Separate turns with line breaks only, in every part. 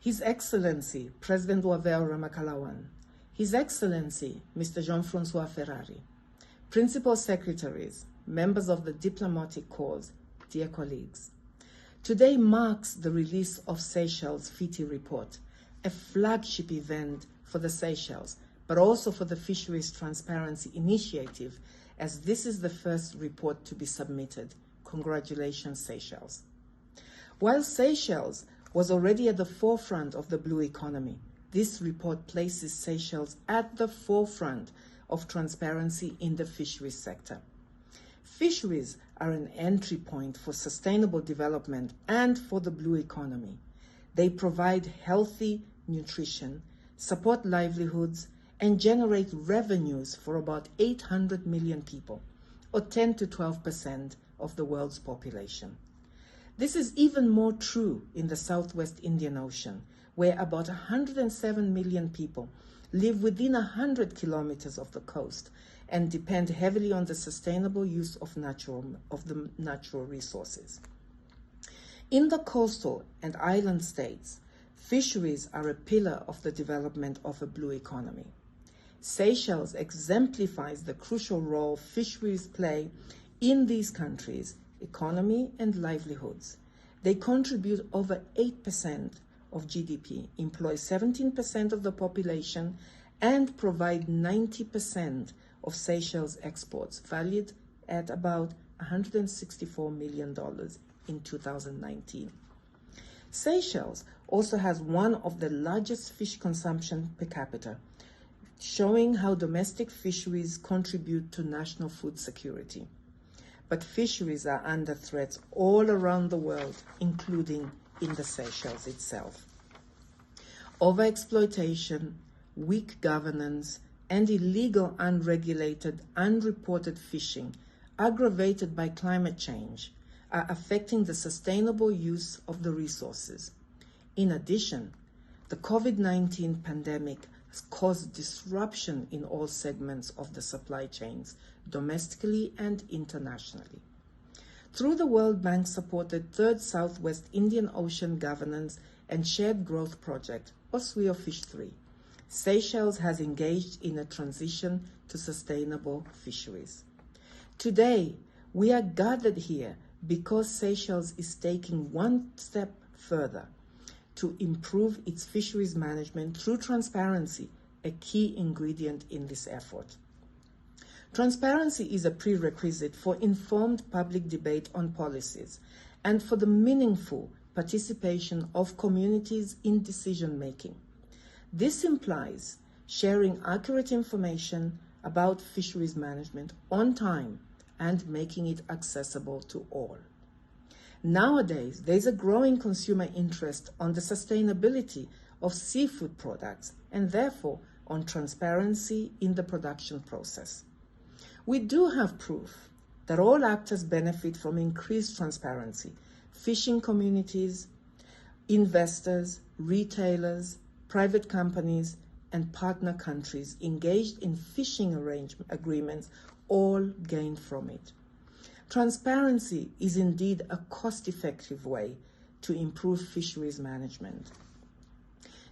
His Excellency, President Wavel Ramakalawan, His Excellency, Mr. Jean-Francois Ferrari, Principal Secretaries, members of the diplomatic corps, dear colleagues. Today marks the release of Seychelles FiTI Report, a flagship event for the Seychelles, but also for the Fisheries Transparency Initiative, as this is the first report to be submitted. Congratulations, Seychelles. While Seychelles was already at the forefront of the blue economy, this report places Seychelles at the forefront of transparency in the fisheries sector. Fisheries are an entry point for sustainable development and for the blue economy. They provide healthy nutrition, support livelihoods, and generate revenues for about 800 million people, or 10 to 12% of the world's population. This is even more true in the Southwest Indian Ocean, where about 107 million people live within 100 kilometers of the coast and depend heavily on the sustainable use of the natural resources. In the coastal and island states, fisheries are a pillar of the development of a blue economy. Seychelles exemplifies the crucial role fisheries play in these countries' economy and livelihoods. They contribute over 8% of GDP, employ 17% of the population, and provide 90% of Seychelles exports, valued at about $164 million in 2019. Seychelles also has one of the largest fish consumption per capita, showing how domestic fisheries contribute to national food security. But fisheries are under threats all around the world, including in the Seychelles itself. Overexploitation, weak governance, and illegal, unregulated, unreported fishing, aggravated by climate change, are affecting the sustainable use of the resources. In addition, the COVID-19 pandemic has caused disruption in all segments of the supply chains, domestically and internationally. Through the World Bank-supported Third Southwest Indian Ocean Governance and Shared Growth Project, or SWIOFISH 3, Seychelles has engaged in a transition to sustainable fisheries. Today, we are gathered here because Seychelles is taking one step further to improve its fisheries management through transparency, a key ingredient in this effort. Transparency is a prerequisite for informed public debate on policies and for the meaningful participation of communities in decision-making. This implies sharing accurate information about fisheries management on time and making it accessible to all. Nowadays, there's a growing consumer interest on the sustainability of seafood products and therefore on transparency in the production process. We do have proof that all actors benefit from increased transparency: fishing communities, investors, retailers, private companies, and partner countries engaged in fishing agreements all gain from it. Transparency is indeed a cost-effective way to improve fisheries management.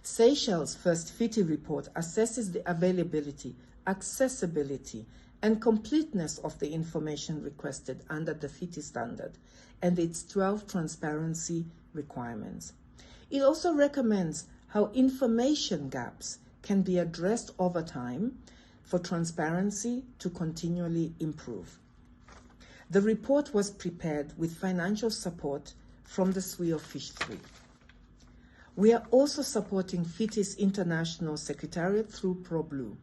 Seychelles' first FiTI report assesses the availability, accessibility, and completeness of the information requested under the FiTI Standard and its 12 transparency requirements. It also recommends how information gaps can be addressed over time for transparency to continually improve. The report was prepared with financial support from the SWIOFISH 3. We are also supporting FiTI's International Secretariat through ProBlue,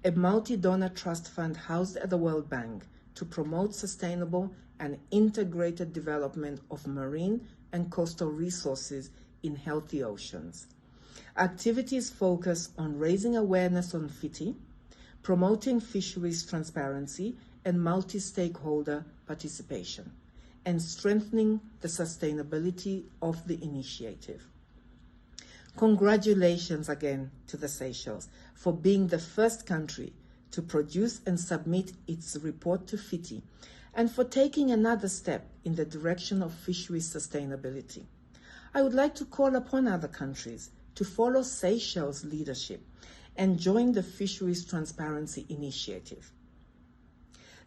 a multi-donor trust fund housed at the World Bank to promote sustainable and integrated development of marine and coastal resources in healthy oceans. Activities focus on raising awareness on FiTI, promoting fisheries transparency and multi-stakeholder participation, and strengthening the sustainability of the initiative. Congratulations again to the Seychelles for being the first country to produce and submit its report to FiTI, and for taking another step in the direction of fisheries sustainability. I would like to call upon other countries to follow Seychelles' leadership and join the Fisheries Transparency Initiative.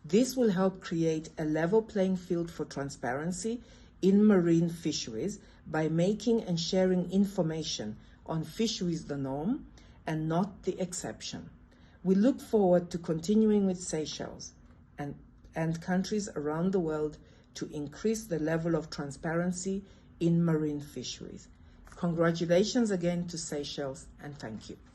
This will help create a level playing field for transparency in marine fisheries by making and sharing information on fisheries the norm and not the exception. We look forward to continuing with Seychelles and countries around the world to increase the level of transparency in marine fisheries. Congratulations again to Seychelles, and thank you.